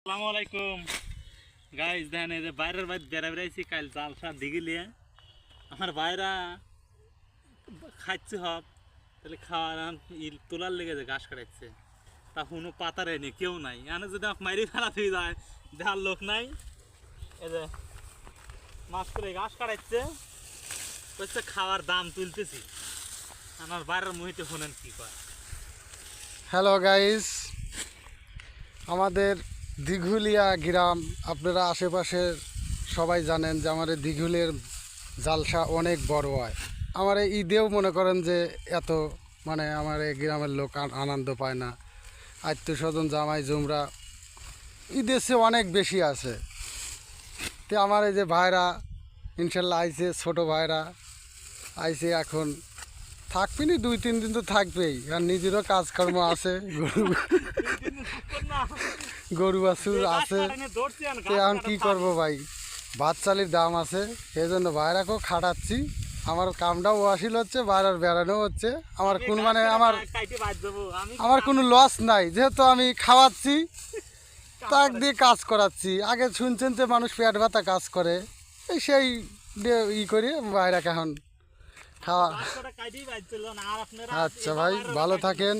আসসালামু আলাইকুম গাইস, দেখেন এই যে বাইরের বাইরে বেড়াইছি কাল জালসা দিগিলিয়ে আমার বাইরা খাচ্ছে হব তাহলে খাওয়ার তোলার লেগে যে ঘাস কাটাচ্ছে তা কোনো পাতা রেনি কেউ নাই এনে যদি মারি ফেলা হয়ে যায় দেখার লোক নাই। এই যে মাছ করে ঘাস কাটাচ্ছে হচ্ছে খাওয়ার দাম তুলতেছি আমার বাইরের মুহিতে শোনেন কি কয়। হ্যালো গাইস, আমাদের দিঘুলিয়া গ্রাম আপনারা আশেপাশের সবাই জানেন যে আমাদের দিঘুলের জালসা অনেক বড় হয়। আমার এই ঈদেও মনে করেন যে এত আমার এই গ্রামের লোক আনন্দ পায় না। আত্মীয় স্বজন জামাই জুমরা ঈদের চেয়ে অনেক বেশি আছে। তো আমার এই যে ভাইরা ইনশাল্লাহ আইছে, ছোটো ভাইরা আইছে, এখন থাকবি নি 2-3 দিন তো থাকবেই, আর নিজেরও কাজকর্ম আছে, গরু বাছুর আছে। তো এখন কী করবো ভাই, ভাত চালির দাম আছে, এই জন্য বাইরাকেও খাটাচ্ছি। আমার কামটাও ওয়াসিল হচ্ছে, বাইরের বেড়ানো হচ্ছে। আমার কোনো আমার কোনো লস নাই, যেহেতু আমি খাওয়াচ্ছি তাক দিয়ে কাজ করাচ্ছি। আগে শুনছেন যে মানুষ পেট ভাতা কাজ করে, এই সেই করে বাইরাকে এখন খাওয়া। আচ্ছা ভাই, ভালো থাকেন,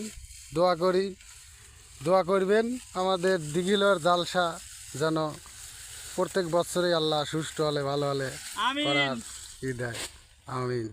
দোয়া করবেন আমাদের দিঘিলর জালসা যেন প্রত্যেক বছরই আল্লাহ সুষ্ঠু হলে ভালো হলে করার দেয়। আমিন।